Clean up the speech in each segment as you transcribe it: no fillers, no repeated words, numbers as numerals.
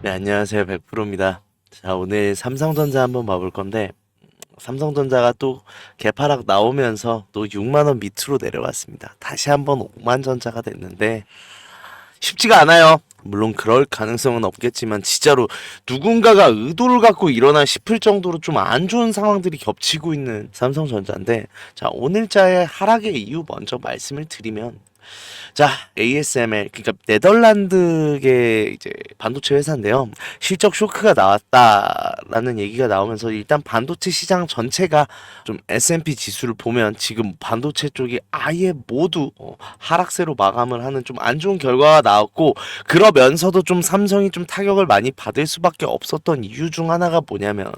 네, 안녕하세요. 100%입니다. 자, 오늘 삼성전자 한번 봐볼 건데, 삼성전자가 또 개파락 나오면서 또 6만 원 밑으로 내려왔습니다. 다시 한번 5만 전자가 됐는데, 쉽지가 않아요. 물론 그럴 가능성은 없겠지만, 진짜로 누군가가 의도를 갖고 일어나 싶을 정도로 좀 안 좋은 상황들이 겹치고 있는 삼성전자인데, 자, 오늘자의 하락의 이유 먼저 말씀을 드리면, 자, ASML, 그러니까 네덜란드계 이제 반도체 회사인데요. 실적 쇼크가 나왔다라는 얘기가 나오면서 일단 반도체 시장 전체가 좀 S&P 지수를 보면 지금 반도체 쪽이 아예 모두 하락세로 마감을 하는 좀 안 좋은 결과가 나왔고, 그러면서도 좀 삼성이 좀 타격을 많이 받을 수밖에 없었던 이유 중 하나가 뭐냐면,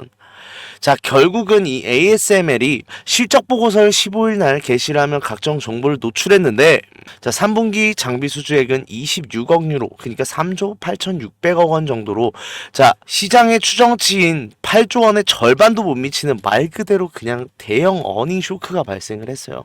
자, 결국은 이 ASML이 실적 보고서를 15일 날 게시를 하면 각종 정보를 노출했는데, 자, 3분기 장비 수주액은 26억 유로, 그러니까 3조 8,600억 원 정도로, 자, 시장의 추정치인 8조 원의 절반도 못 미치는 말 그대로 그냥 대형 어닝 쇼크가 발생을 했어요.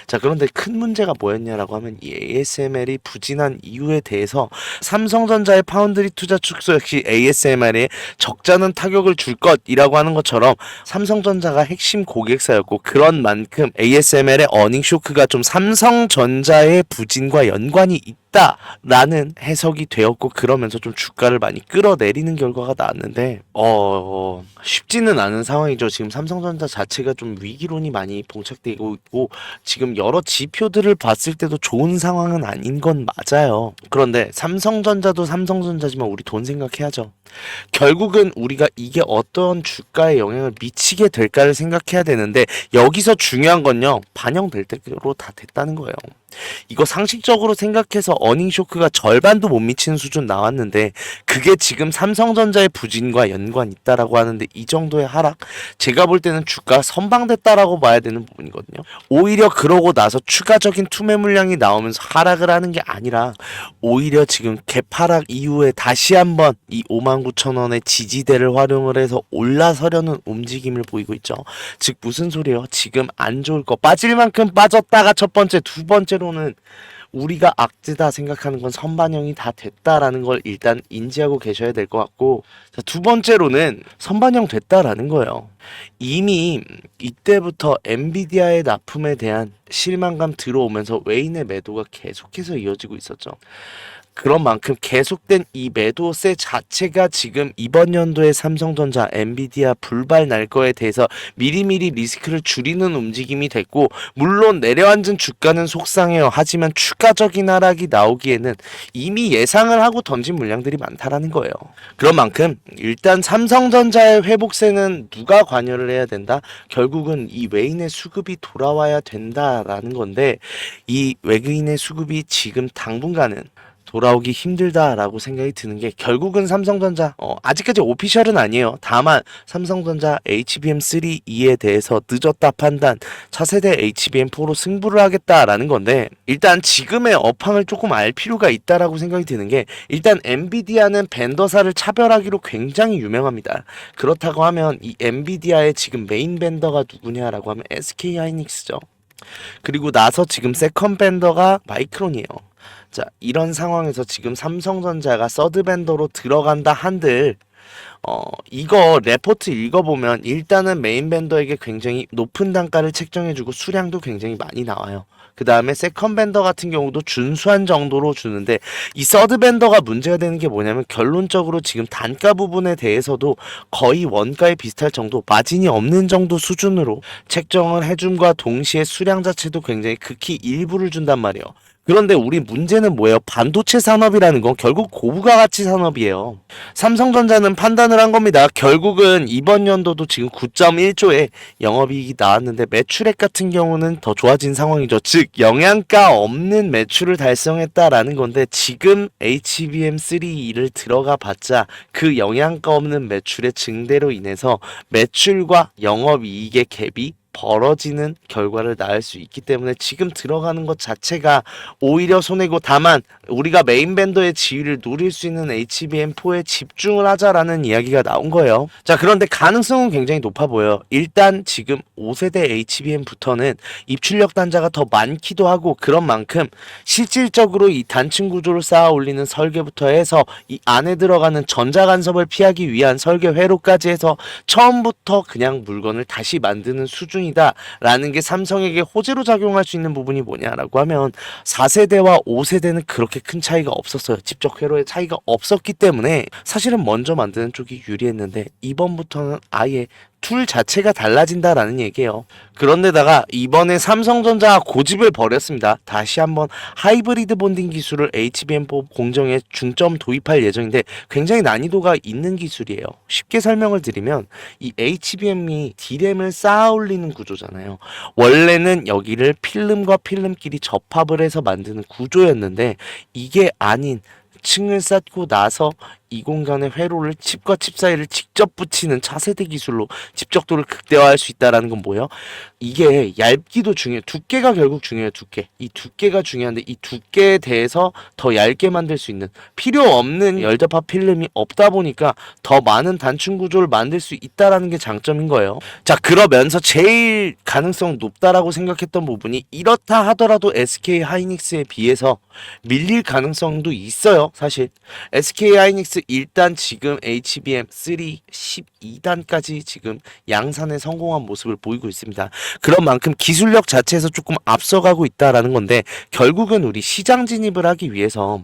자, 그런데 큰 문제가 뭐였냐라고 하면 이 ASML이 부진한 이유에 대해서 삼성전자의 파운드리 투자 축소 역시 ASML에 적잖은 타격을 줄 것이라고 하는 것처럼 삼성전자가 핵심 고객사였고, 그런 만큼 ASML의 어닝 쇼크가 좀 삼성전자의 부진과 연관이 있다라는 해석이 되었고, 그러면서 좀 주가를 많이 끌어내리는 결과가 나왔는데 쉽지는 않은 상황이죠. 지금 삼성전자 자체가 좀 위기론이 많이 봉착되고 있고, 지금 여러 지표들을 봤을 때도 좋은 상황은 아닌 건 맞아요. 그런데 삼성전자도 삼성전자지만 우리 돈 생각해야죠. 결국은 우리가 이게 어떤 주가에 영향을 미치게 될까를 생각해야 되는데, 여기서 중요한 건요, 반영될 때로 다 됐다는 거예요. 이거 상식적으로 생각해서 어닝 쇼크가 절반도 못 미치는 수준 나왔는데, 그게 지금 삼성전자의 부진과 연관 있다라고 하는데, 이 정도의 하락, 제가 볼 때는 주가 선방됐다라고 봐야 되는 부분이거든요. 오히려 그러고 나서 추가적인 투매 물량이 나오면서 하락을 하는 게 아니라, 오히려 지금 갭하락 이후에 다시 한번 이 59,000원의 지지대를 활용을 해서 올라서려는 움직임을 보이고 있죠. 즉 무슨 소리예요? 지금 안 좋을 거 빠질 만큼 빠졌다가 첫 번째, 두 번째로는 우리가 악재다 생각하는 건 선반영이 다 됐다라는 걸 일단 인지하고 계셔야 될 것 같고, 자, 두 번째로는 선반영 됐다라는 거예요. 이미 이때부터 엔비디아의 납품에 대한 실망감 들어오면서 외인의 매도가 계속해서 이어지고 있었죠. 그런 만큼 계속된 이 매도세 자체가 지금 이번 연도에 삼성전자, 엔비디아 불발 날 거에 대해서 미리미리 리스크를 줄이는 움직임이 됐고, 물론 내려앉은 주가는 속상해요. 하지만 추가적인 하락이 나오기에는 이미 예상을 하고 던진 물량들이 많다라는 거예요. 그런 만큼 일단 삼성전자의 회복세는 누가 관여를 해야 된다? 결국은 이 외인의 수급이 돌아와야 된다라는 건데, 이 외국인의 수급이 지금 당분간은 돌아오기 힘들다라고 생각이 드는 게, 결국은 삼성전자 아직까지 오피셜은 아니에요. 다만 삼성전자 HBM3E에 대해서 늦었다 판단, 차세대 HBM4로 승부를 하겠다라는 건데, 일단 지금의 업황을 조금 알 필요가 있다라고 생각이 드는 게, 일단 엔비디아는 벤더사를 차별하기로 굉장히 유명합니다. 그렇다고 하면 이 엔비디아의 지금 메인 벤더가 누구냐라고 하면 SK 하이닉스죠. 그리고 나서 지금 세컨 벤더가 마이크론이에요. 자, 이런 상황에서 지금 삼성전자가 서드 벤더로 들어간다 한들, 이거 레포트 읽어보면 일단은 메인 벤더에게 굉장히 높은 단가를 책정해주고 수량도 굉장히 많이 나와요. 그 다음에 세컨 벤더 같은 경우도 준수한 정도로 주는데, 이 서드 벤더가 문제가 되는 게 뭐냐면, 결론적으로 지금 단가 부분에 대해서도 거의 원가에 비슷할 정도, 마진이 없는 정도 수준으로 책정을 해줌과 동시에 수량 자체도 굉장히 극히 일부를 준단 말이에요. 그런데 우리 문제는 뭐예요? 반도체 산업이라는 건 결국 고부가 가치 산업이에요. 삼성전자는 판단을 한 겁니다. 결국은 이번 연도도 지금 9.1조의 영업이익이 나왔는데, 매출액 같은 경우는 더 좋아진 상황이죠. 즉 영양가 없는 매출을 달성했다라는 건데, 지금 HBM3E를 들어가 봤자 그 영양가 없는 매출의 증대로 인해서 매출과 영업이익의 갭이 벌어지는 결과를 낳을 수 있기 때문에 지금 들어가는 것 자체가 오히려 손해고, 다만 우리가 메인 벤더의 지위를 노릴 수 있는 HBM4에 집중을 하자라는 이야기가 나온 거예요. 자, 그런데 가능성은 굉장히 높아 보여요. 일단 지금 5세대 HBM부터는 입출력 단자가 더 많기도 하고, 그런 만큼 실질적으로 이 단층 구조를 쌓아 올리는 설계부터 해서 이 안에 들어가는 전자 간섭을 피하기 위한 설계 회로까지 해서 처음부터 그냥 물건을 다시 만드는 수준이다 라는 게 삼성에게 호재로 작용할 수 있는 부분이 뭐냐라고 하면, 4세대와 5세대는 그렇게 큰 차이가 없었어요. 집적 회로의 차이가 없었기 때문에 사실은 먼저 만드는 쪽이 유리했는데, 이번부터는 아예 툴 자체가 달라진다라는 얘기예요. 그런데다가 이번에 삼성전자가 고집을 벌였습니다. 다시 한번 하이브리드 본딩 기술을 HBM4 공정에 중점 도입할 예정인데, 굉장히 난이도가 있는 기술이에요. 쉽게 설명을 드리면, 이 HBM이 D램을 쌓아 올리는 구조잖아요. 원래는 여기를 필름과 필름끼리 접합을 해서 만드는 구조였는데, 이게 아닌 층을 쌓고 나서 이 공간의 회로를 칩과 칩 사이를 직접 붙이는 차세대 기술로 집적도를 극대화할 수 있다는 건 뭐예요? 이게 얇기도 중요해요. 두께가 결국 중요해요. 두께. 이 두께가 중요한데, 이 두께에 대해서 더 얇게 만들 수 있는, 필요 없는 열접합 필름이 없다 보니까 더 많은 단층 구조를 만들 수 있다는 게 장점인 거예요. 자, 그러면서 제일 가능성 높다라고 생각했던 부분이, 이렇다 하더라도 SK 하이닉스에 비해서 밀릴 가능성도 있어요. 사실 SK 하이닉스 일단 지금 HBM3 12단까지 지금 양산에 성공한 모습을 보이고 있습니다. 그런 만큼 기술력 자체에서 조금 앞서가고 있다라는 건데, 결국은 우리 시장 진입을 하기 위해서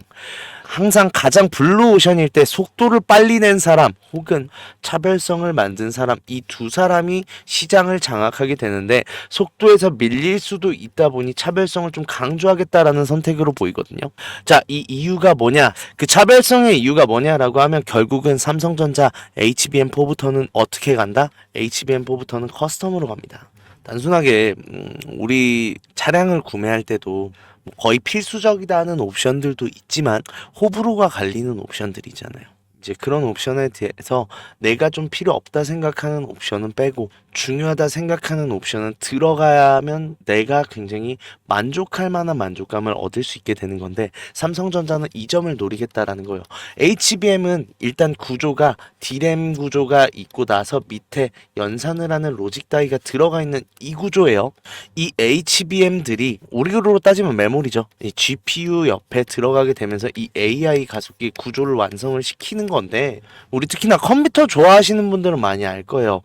항상 가장 블루오션일 때 속도를 빨리 낸 사람 혹은 차별성을 만든 사람, 이 두 사람이 시장을 장악하게 되는데, 속도에서 밀릴 수도 있다 보니 차별성을 좀 강조하겠다라는 선택으로 보이거든요. 자, 이 이유가 뭐냐, 그 차별성의 이유가 뭐냐라고 하면, 결국은 삼성전자 HBM4부터는 어떻게 간다? HBM4부터는 커스텀으로 갑니다. 단순하게 우리 차량을 구매할 때도 뭐 거의 필수적이다 하는 옵션들도 있지만, 호불호가 갈리는 옵션들이잖아요. 이제 그런 옵션에 대해서 내가 좀 필요 없다 생각하는 옵션은 빼고, 중요하다 생각하는 옵션은 들어가야면 내가 굉장히 만족할 만한 만족감을 얻을 수 있게 되는 건데, 삼성전자는 이 점을 노리겠다라는 거예요. HBM은 일단 구조가 D램 구조가 있고 나서 밑에 연산을 하는 로직 다이가 들어가 있는 이 구조예요. 이 HBM들이 우리로 따지면 메모리죠. 이 GPU 옆에 들어가게 되면서 이 AI 가속기 구조를 완성을 시키는 건데, 우리 특히나 컴퓨터 좋아하시는 분들은 많이 알 거예요.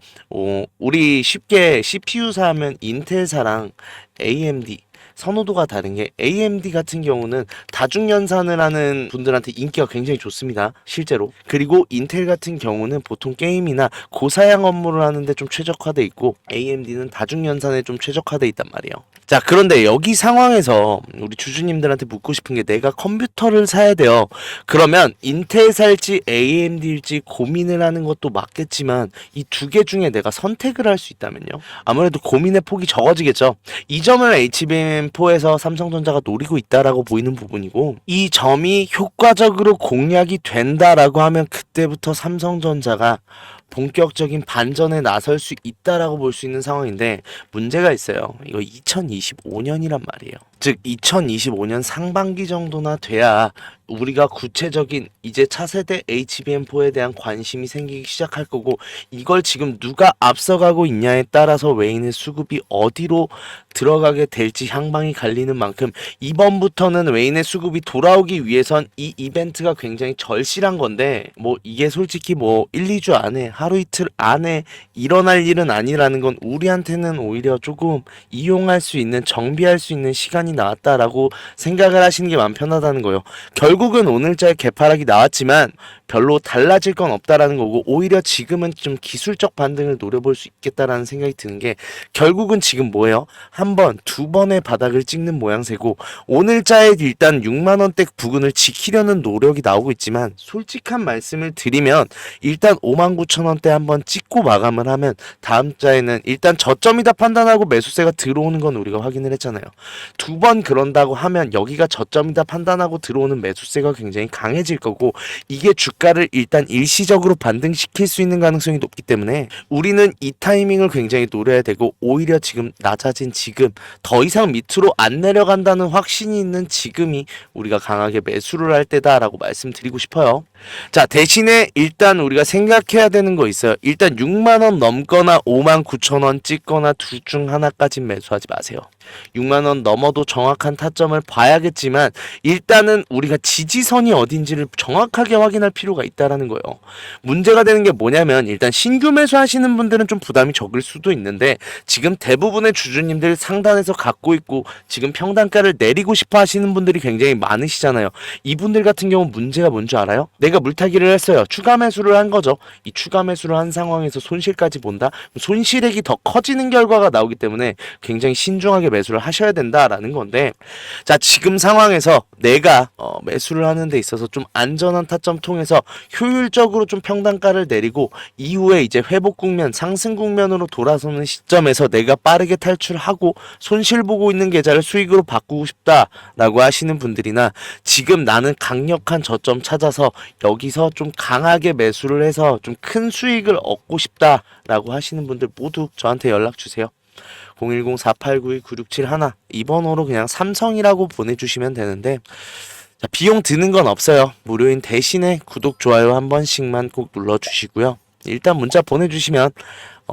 우리 쉽게 CPU 사면 인텔사랑 AMD 선호도가 다른 게, AMD 같은 경우는 다중연산을 하는 분들한테 인기가 굉장히 좋습니다. 실제로. 그리고 인텔 같은 경우는 보통 게임이나 고사양 업무를 하는데 좀 최적화돼 있고, AMD는 다중연산에 좀 최적화돼 있단 말이에요. 자, 그런데 여기 상황에서 우리 주주님들한테 묻고 싶은 게, 내가 컴퓨터를 사야 돼요. 그러면 인텔 살지 AMD일지 고민을 하는 것도 맞겠지만, 이 두 개 중에 내가 선택을 할 수 있다면요, 아무래도 고민의 폭이 적어지겠죠. 이 점을 HBM4에서 삼성전자가 노리고 있다라고 보이는 부분이고, 이 점이 효과적으로 공략이 된다라고 하면 그때부터 삼성전자가 본격적인 반전에 나설 수 있다라고 볼 수 있는 상황인데, 문제가 있어요. 이거 2025년이란 말이에요. 즉 2025년 상반기 정도나 돼야 우리가 구체적인 이제 차세대 HBM4에 대한 관심이 생기기 시작할 거고, 이걸 지금 누가 앞서가고 있냐에 따라서 웨인의 수급이 어디로 들어가게 될지 향방이 갈리는 만큼, 이번부터는 웨인의 수급이 돌아오기 위해선 이 이벤트가 굉장히 절실한 건데, 뭐 이게 솔직히 뭐 1, 2주 안에, 하루 이틀 안에 일어날 일은 아니라는 건 우리한테는 오히려 조금 이용할 수 있는, 정비할 수 있는 시간이 나왔다라고 생각을 하시는 게 마음 편하다는 거예요. 결국은 오늘자에 개파락이 나왔지만 별로 달라질 건 없다라는 거고, 오히려 지금은 좀 기술적 반등을 노려볼 수 있겠다라는 생각이 드는 게, 결국은 지금 뭐예요? 한 번, 두 번의 바닥을 찍는 모양새고, 오늘자에 일단 6만원대 부근을 지키려는 노력이 나오고 있지만, 솔직한 말씀을 드리면 일단 59,000원 9,000원대 한번 찍고 마감을 하면 다음 자에는 일단 저점이다 판단하고 매수세가 들어오는 건 우리가 확인을 했잖아요. 두 번 그런다고 하면 여기가 저점이다 판단하고 들어오는 매수세가 굉장히 강해질 거고, 이게 주가를 일단 일시적으로 반등시킬 수 있는 가능성이 높기 때문에 우리는 이 타이밍을 굉장히 노려야 되고, 오히려 지금 낮아진 지금 더 이상 밑으로 안 내려간다는 확신이 있는 지금이 우리가 강하게 매수를 할 때다라고 말씀드리고 싶어요. 자, 대신에 일단 우리가 생각해야 되는 거 있어요. 일단 6만원 넘거나 59,000원 찍거나 둘 중 하나까진 매수하지 마세요. 6만원 넘어도 정확한 타점을 봐야겠지만 일단은 우리가 지지선이 어딘지를 정확하게 확인할 필요가 있다라는 거예요. 문제가 되는 게 뭐냐면, 일단 신규 매수하시는 분들은 좀 부담이 적을 수도 있는데, 지금 대부분의 주주님들 상단에서 갖고 있고 지금 평단가를 내리고 싶어 하시는 분들이 굉장히 많으시잖아요. 이분들 같은 경우 문제가 뭔지 알아요? 내가 물타기를 했어요. 추가 매수를 한 거죠. 이 추가 매수를 한 상황에서 손실까지 본다? 손실액이 더 커지는 결과가 나오기 때문에 굉장히 신중하게 매수를 하셔야 된다라는 건데, 자, 지금 상황에서 내가 매수를 하는 데 있어서 좀 안전한 타점 통해서 효율적으로 좀 평단가를 내리고 이후에 이제 회복 국면, 상승 국면으로 돌아서는 시점에서 내가 빠르게 탈출하고 손실 보고 있는 계좌를 수익으로 바꾸고 싶다라고 하시는 분들이나, 지금 나는 강력한 저점 찾아서 여기서 좀 강하게 매수를 해서 좀 큰 수익을 얻고 싶다라고 하시는 분들 모두 저한테 연락 주세요. 010-4892-9671 이 번호로 그냥 삼성이라고 보내주시면 되는데, 자, 비용 드는 건 없어요. 무료인 대신에 구독, 좋아요 한 번씩만 꼭 눌러주시고요. 일단 문자 보내주시면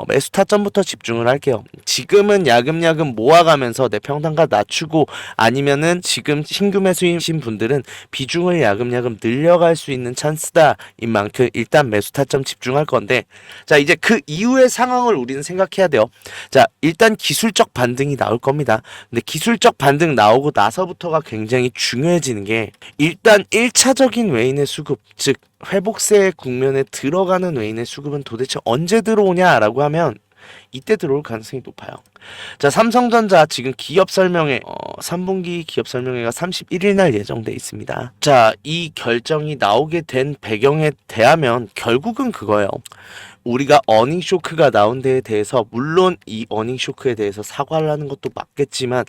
매수 타점부터 집중을 할게요. 지금은 야금야금 모아가면서 내 평단가 낮추고, 아니면은 지금 신규 매수이신 분들은 비중을 야금야금 늘려갈 수 있는 찬스다 인 만큼 일단 매수 타점 집중할 건데, 자, 이제 그 이후의 상황을 우리는 생각해야 돼요. 자, 일단 기술적 반등이 나올 겁니다. 근데 기술적 반등 나오고 나서부터가 굉장히 중요해지는 게, 일단 1차적인 외인의 수급, 즉 회복세 국면에 들어가는 외인의 수급은 도대체 언제 들어오냐라고 하면 이때 들어올 가능성이 높아요. 자, 삼성전자 지금 기업 설명회 3분기 기업 설명회가 31일 날 예정돼 있습니다. 자, 이 결정이 나오게 된 배경에 대하면 결국은 그거예요. 우리가 어닝 쇼크가 나온 데에 대해서, 물론 이 어닝 쇼크에 대해서 사과를 하는 것도 맞겠지만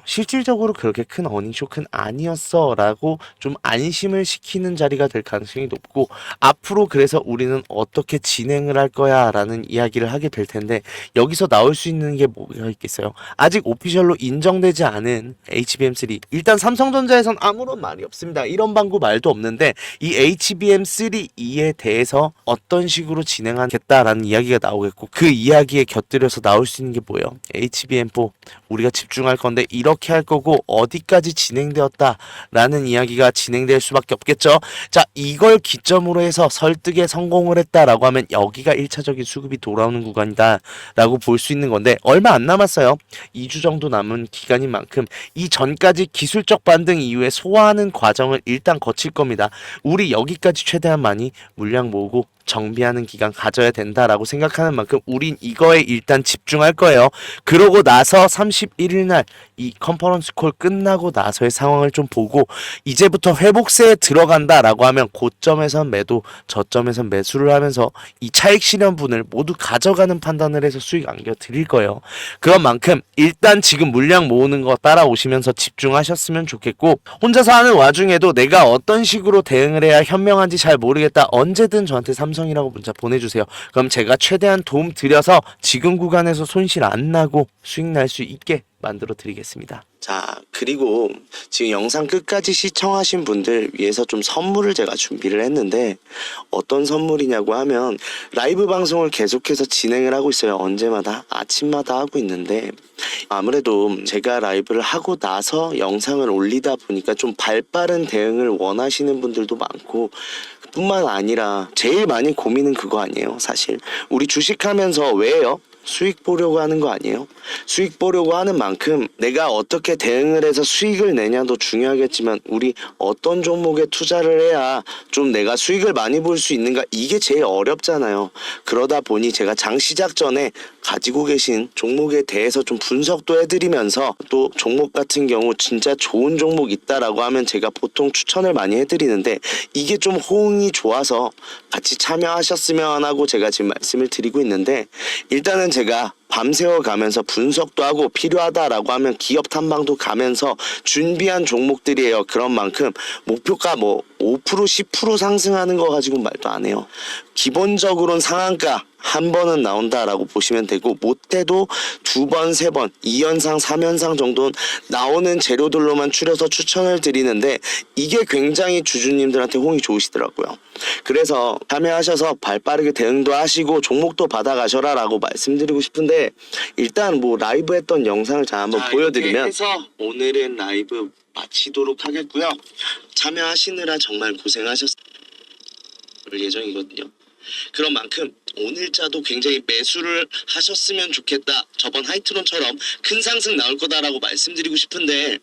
실질적으로 그렇게 큰 어닝 쇼크는 아니었어 라고 좀 안심을 시키는 자리가 될 가능성이 높고, 앞으로 그래서 우리는 어떻게 진행을 할 거야 라는 이야기를 하게 될 텐데, 여기서 나올 수 있는 게 뭐가 있겠어요? 아직 오피셜로 인정되지 않은 HBM3, 일단 삼성전자에선 아무런 말이 없습니다. 이런 방구 말도 없는데, 이 HBM3E에 대해서 어떤 식으로 진행하겠다라는 이야기가 나오겠고, 그 이야기에 곁들여서 나올 수 있는 게 뭐예요? HBM4 우리가 집중할 건데 이렇게 할 거고 어디까지 진행되었다라는 이야기가 진행될 수밖에 없겠죠. 자, 이걸 기점으로 해서 설득에 성공을 했다라고 하면 여기가 1차적인 수급이 돌아오는 구간이다 라고 볼 수 있는 건데, 얼마 안 남았어요. 2주 정도 남은 기간인 만큼 이 전까지 기술적 반등 이후에 소화하는 과정을 일단 거칠 겁니다. 우리 여기까지 최대한 많이 물량 모으고 정비하는 기간 가져야 된다라고 생각하는 만큼 우린 이거에 일단 집중할 거예요. 그러고 나서 31일 날 이 컨퍼런스 콜 끝나고 나서의 상황을 좀 보고, 이제부터 회복세에 들어간다라고 하면 고점에선 매도, 저점에선 매수를 하면서 이 차익 실현분을 모두 가져가는 판단을 해서 수익 안겨 드릴 거예요. 그런 만큼 일단 지금 물량 모으는 거 따라오시면서 집중하셨으면 좋겠고, 혼자서 하는 와중에도 내가 어떤 식으로 대응을 해야 현명한지 잘 모르겠다, 언제든 저한테 삼성이라고 문자 보내주세요. 그럼 제가 최대한 도움 드려서 지금 구간에서 손실 안 나고 수익 날 수 있게 만들어 드리겠습니다. 자, 그리고 지금 영상 끝까지 시청하신 분들 위해서 좀 선물을 제가 준비를 했는데, 어떤 선물이냐고 하면, 라이브 방송을 계속해서 진행을 하고 있어요. 언제마다 아침마다 하고 있는데, 아무래도 제가 라이브를 하고 나서 영상을 올리다 보니까 좀 발빠른 대응을 원하시는 분들도 많고, 뿐만 아니라 제일 많이 고민은 그거 아니에요. 사실 우리 주식하면서 왜요? 수익 보려고 하는 거 아니에요? 수익 보려고 하는 만큼 내가 어떻게 대응을 해서 수익을 내냐도 중요하겠지만 우리 어떤 종목에 투자를 해야 좀 내가 수익을 많이 볼 수 있는가, 이게 제일 어렵잖아요. 그러다 보니 제가 장 시작 전에 가지고 계신 종목에 대해서 좀 분석도 해드리면서, 또 종목 같은 경우 진짜 좋은 종목 있다라고 하면 제가 보통 추천을 많이 해드리는데, 이게 좀 호응이 좋아서 같이 참여하셨으면 하고 제가 지금 말씀을 드리고 있는데, 일단은 제가 밤새워 가면서 분석도 하고 필요하다라고 하면 기업 탐방도 가면서 준비한 종목들이에요. 그런 만큼 목표가 뭐 5% 10% 상승하는 거 가지고 말도 안 해요. 기본적으로는 상한가 한 번은 나온다라고 보시면 되고, 못해도 2번, 3번, 2연상, 3연상 정도는 나오는 재료들로만 추려서 추천을 드리는데, 이게 굉장히 주주님들한테 호응이 좋으시더라고요. 그래서 참여하셔서 발빠르게 대응도 하시고 종목도 받아가셔라 라고 말씀드리고 싶은데, 일단 뭐 라이브 했던 영상을 자 한번 보여드리면 해서 오늘은 라이브 마치도록 하겠고요. 참여하시느라 정말 고생하셨을 예정이거든요. 그런 만큼 오늘자도 굉장히 매수를 하셨으면 좋겠다, 저번 하이트론처럼 큰 상승 나올 거다라고 말씀드리고 싶은데,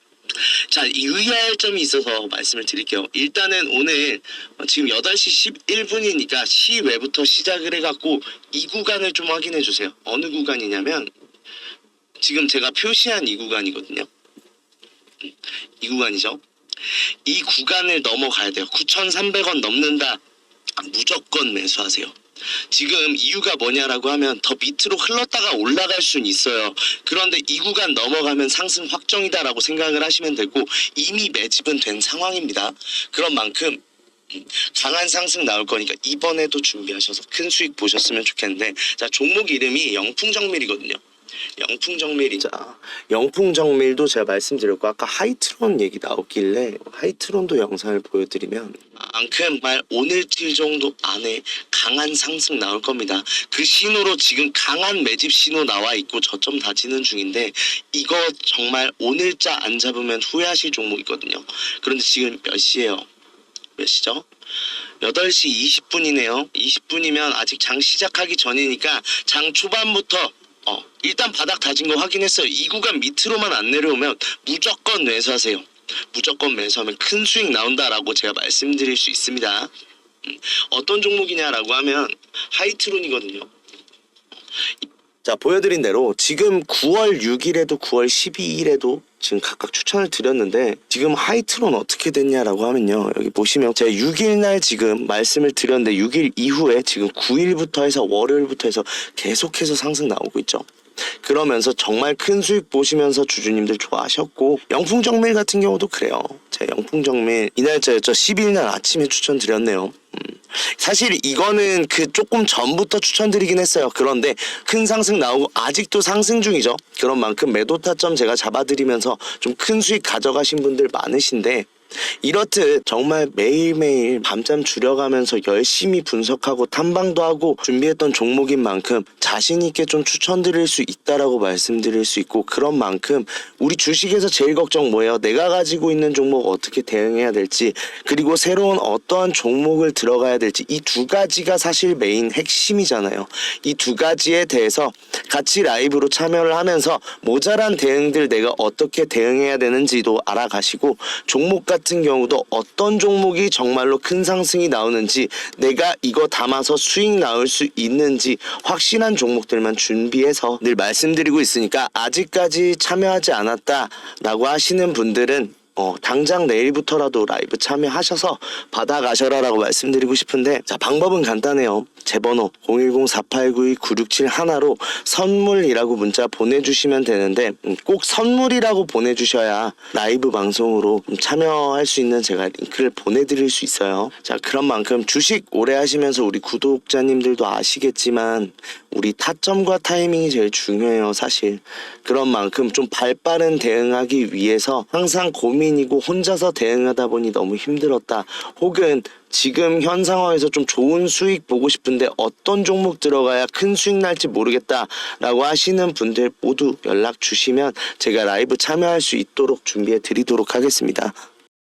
자, 유의할 점이 있어서 말씀을 드릴게요. 일단은 오늘 지금 8시 11분이니까 시외부터 시작을 해갖고 이 구간을 좀 확인해 주세요. 어느 구간이냐면 지금 제가 표시한 이 구간이거든요. 이 구간이죠. 이 구간을 넘어가야 돼요. 9,300원 넘는다, 무조건 매수하세요. 지금 이유가 뭐냐라고 하면 더 밑으로 흘렀다가 올라갈 수는 있어요. 그런데 이 구간 넘어가면 상승 확정이다라고 생각을 하시면 되고, 이미 매집은 된 상황입니다. 그런 만큼 강한 상승 나올 거니까 이번에도 준비하셔서 큰 수익 보셨으면 좋겠는데, 자, 종목 이름이 영풍정밀이거든요. 영풍정밀이자 영풍정밀도 제가 말씀드렸고, 아까 하이트론 얘기 나왔길래 하이트론도 영상을 보여드리면 만큼 말 오늘쯤 정도 안에 강한 상승 나올 겁니다. 그 신호로 지금 강한 매집 신호 나와 있고 저점 다지는 중인데, 이거 정말 오늘자 안 잡으면 후회하실 종목이거든요. 그런데 지금 몇 시예요? 몇 시죠? 8시 20분이네요. 20분이면 아직 장 시작하기 전이니까 장 초반부터 일단 바닥 다진 거 확인했어요. 이 구간 밑으로만 안 내려오면 무조건 매수하세요. 무조건 매수하면 큰 수익 나온다라고 제가 말씀드릴 수 있습니다. 어떤 종목이냐라고 하면 하이트론이거든요. 자, 보여드린 대로 지금 9월 6일에도 9월 12일에도 지금 각각 추천을 드렸는데, 지금 하이트론 어떻게 됐냐라고 하면요, 여기 보시면 제가 6일날 지금 말씀을 드렸는데 6일 이후에 지금 9일부터 해서 월요일부터 해서 계속해서 상승 나오고 있죠. 그러면서 정말 큰 수익 보시면서 주주님들 좋아하셨고, 영풍정밀 같은 경우도 그래요. 제가 영풍정밀 이날짜였죠. 10일날 아침에 추천드렸네요. 사실 이거는 그 조금 전부터 추천드리긴 했어요. 그런데 큰 상승 나오고 아직도 상승 중이죠. 그런 만큼 매도 타점 제가 잡아드리면서 좀 큰 수익 가져가신 분들 많으신데, 이렇듯 정말 매일매일 밤잠 줄여가면서 열심히 분석하고 탐방도 하고 준비했던 종목인 만큼 자신있게 좀 추천드릴 수 있다라고 말씀드릴 수 있고, 그런 만큼 우리 주식에서 제일 걱정 뭐예요? 내가 가지고 있는 종목 어떻게 대응해야 될지, 그리고 새로운 어떠한 종목을 들어가야 될지, 이 두 가지가 사실 메인 핵심이잖아요. 이 두 가지에 대해서 같이 라이브로 참여를 하면서 모자란 대응들 내가 어떻게 대응해야 되는지도 알아가시고, 종목 같은 경우도 어떤 종목이 정말로 큰 상승이 나오는지, 내가 이거 담아서 수익 나올 수 있는지 확실한 종목들만 준비해서 늘 말씀드리고 있으니까, 아직까지 참여하지 않았다라고 하시는 분들은 당장 내일부터라도 라이브 참여하셔서 받아가셔라라고 말씀드리고 싶은데, 자, 방법은 간단해요. 제 번호 010-4892-9671로 선물이라고 문자 보내주시면 되는데, 꼭 선물이라고 보내주셔야 라이브 방송으로 참여할 수 있는 제가 링크를 보내드릴 수 있어요. 자, 그런 만큼 주식 오래 하시면서 우리 구독자님들도 아시겠지만 우리 타점과 타이밍이 제일 중요해요, 사실. 그런 만큼 좀 발빠른 대응하기 위해서 항상 고민이고, 혼자서 대응하다 보니 너무 힘들었다, 혹은 지금 현 상황에서 좀 좋은 수익 보고 싶은데 어떤 종목 들어가야 큰 수익 날지 모르겠다 라고 하시는 분들 모두 연락 주시면 제가 라이브 참여할 수 있도록 준비해 드리도록 하겠습니다.